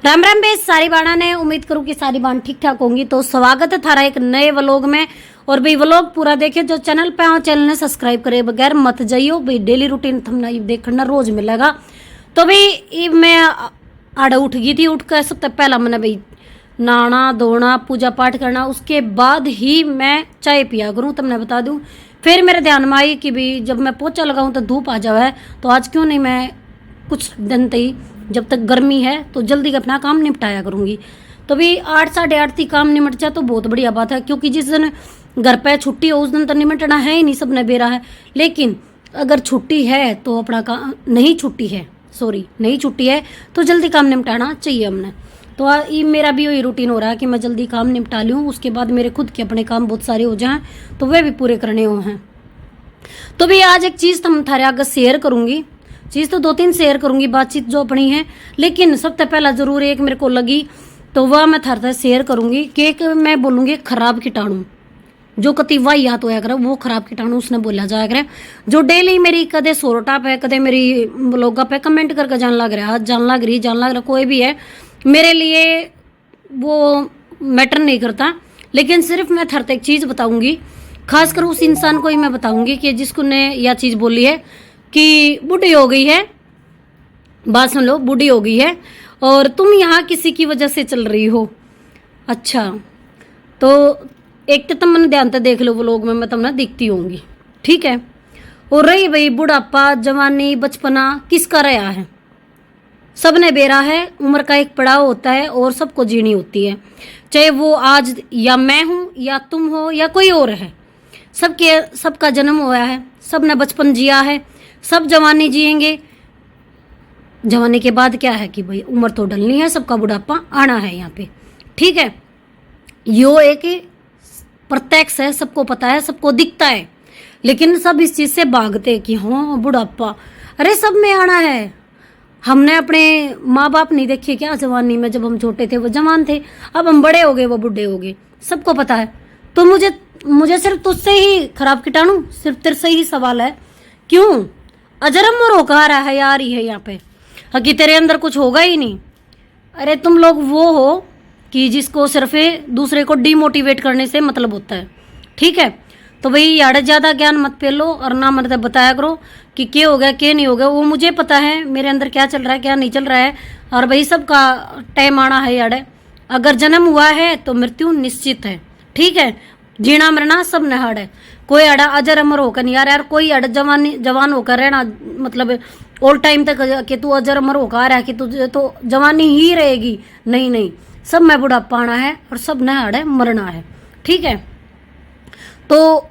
राम राम बे सारी बाणा ने उम्मीद करूँ कि सारी बाण ठीक ठाक होंगी। तो स्वागत है थारा एक नए व्लॉग में। और भाई व्लॉग पूरा देखे, जो चैनल पे आओ चैनल ने सब्सक्राइब करे बगैर मत जाइयो भाई। डेली रूटीन थमना देखना रोज मिलेगा। तो भाई मैं आड़े उठ गई थी। उठ कर सबसे पहला मैंने भाई नहाना धोना पूजा पाठ करना, उसके बाद ही मैं चाय पिया करूँ। तब मैं बता दूँ फिर मेरे ध्यान में आई कि भाई जब मैं पोछा लगाऊँ तो धूप आ जाए, तो आज क्यों नहीं मैं कुछ दिन तक जब तक गर्मी है तो जल्दी अपना काम निपटाया करूँगी। तो भी 8 साढ़े 8 तक काम निपट जाए तो बहुत बढ़िया बात है, क्योंकि जिस दिन घर पे छुट्टी हो उस दिन तो निपटना है ही नहीं, सब ने बेरा है। लेकिन अगर छुट्टी है तो अपना काम नहीं छुट्टी है तो जल्दी काम निपटाना चाहिए हमने। तो ये मेरा भी वही रूटीन हो रहा है कि मैं जल्दी काम निपटा लूँ, उसके बाद मेरे खुद के अपने काम बहुत सारे हो जाएं तो वे भी पूरे करने हो हैं। तो भी आज एक चीज़ तुम थारे आगे शेयर करूँगी, चीज़ तो 2-3 शेयर करूँगी बातचीत जो अपनी है, लेकिन सबसे पहला ज़रूर एक मेरे को लगी तो वह मैं थारे साथ शेयर करूँगी कि एक मैं बोलूँगी खराब कीटाणु जो कति वाहियात होया करे, वो खराब कीटाणु उसने बोला जाया करे, जो डेली मेरी कदे सोरटा पे कदे मेरी ब्लॉगा पे कमेंट करके जान लग रहा कोई भी है, मेरे लिए वो मैटर नहीं करता। लेकिन सिर्फ मैं थारे एक चीज़ बताऊँगी, खासकर उस इंसान को ही मैं बताऊँगी कि जिसको ने यह चीज़ बोली है कि बूढ़ी हो गई है, बात सुन लो, बूढ़ी हो गई है और तुम यहाँ किसी की वजह से चल रही हो। अच्छा तो एक तो तुम ध्यान से देख लो वो लोग में मैं तुमने दिखती होंगी, ठीक है। और रही भाई बुढ़ापा जवानी बचपना किसका रहा है, सबने बेरा है। उम्र का एक पड़ाव होता है और सबको जीनी होती है, चाहे वो आज या मैं हूँ या तुम हो या कोई और है। सबका जन्म हुआ है, सबने बचपन जिया है, सब जवानी जिएंगे। जवानी के बाद क्या है कि भाई उम्र तो ढलनी है, सबका बुढ़ापा आना है यहाँ पे, ठीक है। यो एक प्रत्यक्ष है, सबको पता है, सबको दिखता है, लेकिन सब इस चीज़ से भागते कि हाँ बुढ़ापा, अरे सब में आना है। हमने अपने माँ बाप नहीं देखे क्या जवानी में, जब हम छोटे थे वो जवान थे, अब हम बड़े हो गए वो बूढ़े हो गए, सबको पता है। तो मुझे सिर्फ तुझसे ही खराब कीटाणु, सिर्फ तेरे से ही सवाल है, क्यों अजरम और होकर रहा है यार ये यहाँ पे, कि तेरे अंदर कुछ होगा ही नहीं। अरे तुम लोग वो हो कि जिसको सिर्फ दूसरे को डीमोटिवेट करने से मतलब होता है, ठीक है। तो भाई यार ज़्यादा ज्ञान मत पेलो और ना मतलब बताया करो कि क्या हो गया क्या नहीं हो गया, वो मुझे पता है मेरे अंदर क्या चल रहा है क्या नहीं चल रहा है। और भाई सबका टाइम आना है यार, अगर जन्म हुआ है तो मृत्यु निश्चित है, ठीक है। जीना मरना सब नहाड़ है, कोई अड़ा अजर अमर होकर नहीं यार कोई अड़ जवान होकर रहना मतलब ऑल टाइम तक कि तू अजर अमर होकर आ रहा है कि तुझे तो जवानी ही रहेगी, नहीं, सब में बुढ़ापा आना है और सब नहाड़ है मरना है, ठीक है। तो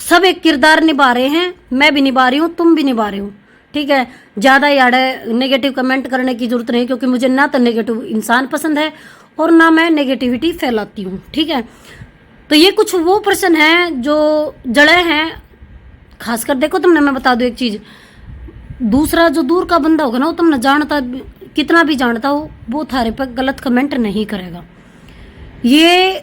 सब एक किरदार निभा रहे हैं, मैं भी निभा रही हूँ तुम भी निभा रहे हो, ठीक है। ज़्यादा यार नेगेटिव कमेंट करने की जरूरत नहीं, क्योंकि मुझे ना तो नेगेटिव इंसान पसंद है और ना मैं नेगेटिविटी फैलाती हूँ, ठीक है। तो ये कुछ वो पर्सन हैं जो जड़े हैं, खासकर देखो तुमने, मैं बता दूँ एक चीज़, दूसरा जो दूर का बंदा होगा ना वो तुमने जानता कितना भी जानता हो वो थारे पर गलत कमेंट नहीं करेगा। ये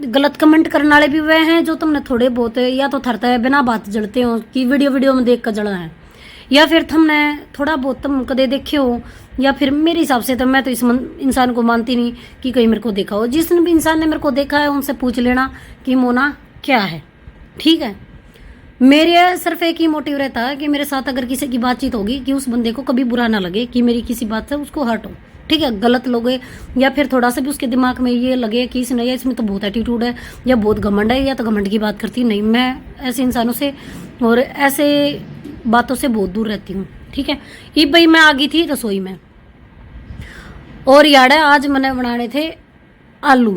गलत कमेंट करने वाले भी वे हैं जो तुमने थोड़े बहुत या तो थरता है बिना बात जलते हो कि वीडियो में देख कर जड़ा है, या फिर तुमने थोड़ा बहुत तुम कदे देखे हो, या फिर मेरे हिसाब से तो मैं तो इस इंसान को मानती नहीं कि कहीं मेरे को देखा हो। जिस भी इंसान ने मेरे को देखा है उनसे पूछ लेना कि मोना क्या है, ठीक है। मेरे सिर्फ एक ही मोटिव रहता है कि मेरे साथ अगर किसी की बातचीत होगी कि उस बंदे को कभी बुरा ना लगे कि मेरी किसी बात से उसको हर्ट हो, ठीक है। गलत लोग या फिर थोड़ा सा भी उसके दिमाग में ये लगे कि इसमें तो बहुत एटीट्यूड है या बहुत घमंड है या तो घमंड की बात करती, नहीं, मैं ऐसे इंसानों से और ऐसे बातों से बहुत दूर रहती हूँ, ठीक है। ये भाई मैं आ गई थी रसोई में और यार आज मैंने बनाने थे आलू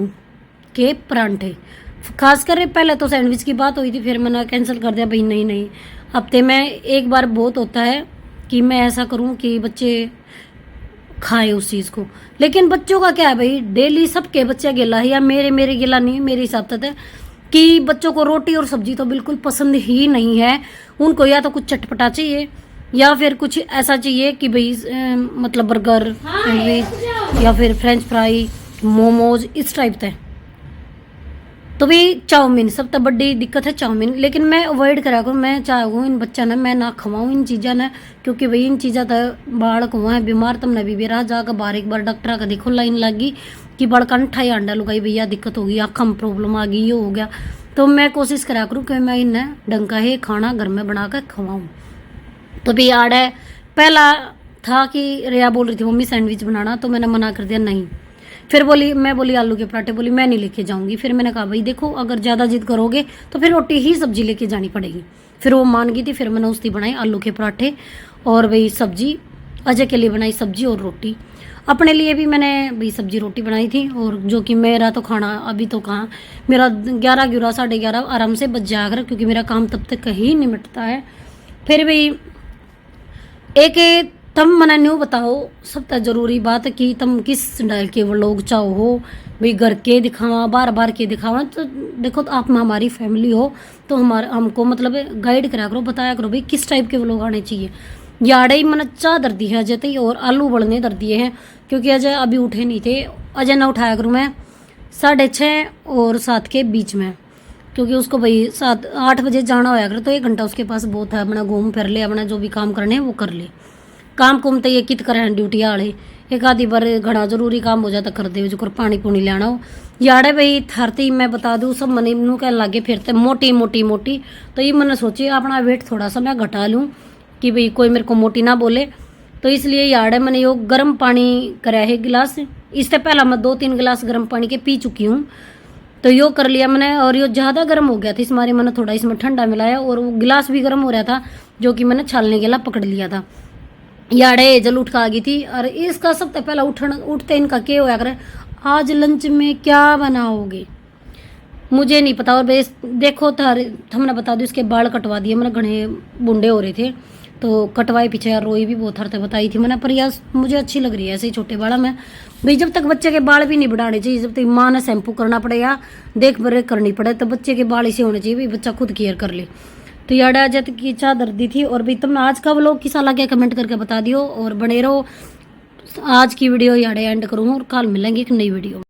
के परांठे। खासकर पहले तो सैंडविच की बात हुई थी, फिर मैंने कैंसिल कर दिया भाई नहीं, हफ्ते में एक बार बहुत होता है कि मैं ऐसा करूं कि बच्चे खाएं उस चीज़ को। लेकिन बच्चों का क्या है भाई, डेली सबके बच्चे गिला है, या मेरे गिला नहीं, मेरे हिसाब से कि बच्चों को रोटी और सब्जी तो बिल्कुल पसंद ही नहीं है। उनको या तो कुछ चटपटा चाहिए या फिर कुछ ऐसा चाहिए कि भाई मतलब बर्गर सैंडविच या फिर फ्रेंच फ्राई मोमोज इस टाइप से। तो भी चाउमीन सब तो बड़ी दिक्कत है चाउमीन, लेकिन मैं अवॉइड करा करूँ। मैं चाहूँ इन बच्चा ने मैं ना खवाऊँ इन चीज़ा ने, क्योंकि भाई इन चीज़ा तो बालक हुआ है बीमार, तुमने भी बेरा जाकर बाहर एक बार डॉक्टर का देखो लाइन लग गई कि बड़का अंठा ही अंडा लुगाई भैया दिक्कत होगी, आँखों में प्रॉब्लम आ गई, ये हो गया। तो मैं कोशिश करा करूँ कि मैं इन्हें ढंग का ही खाना घर में बना कर खवाऊँ। तो भी आड़ है पहला था कि रिया बोल रही थी मम्मी सैंडविच बनाना, तो मैंने मना कर दिया नहीं। फिर मैं बोली आलू के पराठे, बोली मैं नहीं लेके जाऊंगी। फिर मैंने कहा भाई देखो अगर ज़्यादा जिद करोगे तो फिर रोटी ही सब्जी लेके जानी पड़ेगी। फिर वो मान गई थी। फिर मैंने उसकी बनाई आलू के पराठे और भाई सब्जी, अजय के लिए बनाई सब्जी और रोटी। अपने लिए भी मैंने भाई सब्जी रोटी बनाई थी, और जो कि मेरा तो खाना अभी तो कहाँ, मेरा 11 साढ़े 11 आराम से बच जाया कर, क्योंकि मेरा काम तब तक कहीं निमटता है। फिर भाई एक तम मना न्यू बताओ सबसे जरूरी बात है कि तुम किस स्टाइल के वो लोग चाहो हो, भाई घर के दिखावा बार बार के दिखावा। तो देखो तो आप हमारी फैमिली हो तो हमको मतलब गाइड करा करो, बताया करो भाई किस टाइप के वो लोग आने चाहिए। याड़े ही मन चाह दर दी है अजय तो, और आलू बड़ने दर दिए हैं, क्योंकि अजय अभी उठे नहीं थे। अजय ना उठाया करूँ मैं 6:30 और 7 के बीच में, क्योंकि उसको भाई 7-8 बजे जाना होया कर, तो 1 घंटा उसके पास बहुत है, अपना घूम फिर ले, अपना जो भी काम करने हैं वो कर ले। काम कुम तो ये कित करें ड्यूटी वाले, एक आधी बार घना जरूरी काम हो जाता कर दे, जो कर पानी पुनी लेना हो। याड़े भाई थरती मैं बता दूँ सब मने नू कह लागे फिरते मोटी मोटी मोटी, तो ये मैंने सोची अपना वेट थोड़ा सा मैं घटा लूँ कि भाई कोई मेरे को मोटी ना बोले। तो इसलिए याड़े मैंने यो गर्म पानी कराया है गिलास, इससे पहला मैं 2-3 गिलास गर्म पानी के पी चुकी हूँ। तो यो कर लिया मैंने, और यो ज़्यादा गर्म हो गया था, इस मारे मैंने थोड़ा इसमें ठंडा मिलाया, और वो गिलास भी गर्म हो रहा था, जो कि मैंने छालने के लिए पकड़ लिया था। याड़े जल उठ आ गई थी, और इसका सबसे पहला उठते इनका क्या होया करे, आज लंच में क्या बनाओगे मुझे नहीं पता। और बेस देखो हमने बता दो इसके बाल कटवा दिए मैंने, घने बुंडे हो रहे थे तो कटवाए पीछे। यार रोई भी बहुत हरते बताई थी मैंने, पर यार मुझे अच्छी लग रही है ऐसे ही छोटे बाड़ा में भाई। जब तक बच्चे के बाल भी नहीं बढ़ाने चाहिए, जब तक माँ ने शैम्पू करना पड़ेगा, देख रेख करनी पड़े, तो बच्चे के बाल इसे होने चाहिए भाई, बच्चा खुद केयर कर ले। तो यार आज की चादर दी थी। और भाई तुमने आज का व्लॉग किसा लगा कमेंट करके बता दियो, और बने रहो। आज की वीडियो याड़े एंड करूँ और कल मिलेंगे एक नई वीडियो।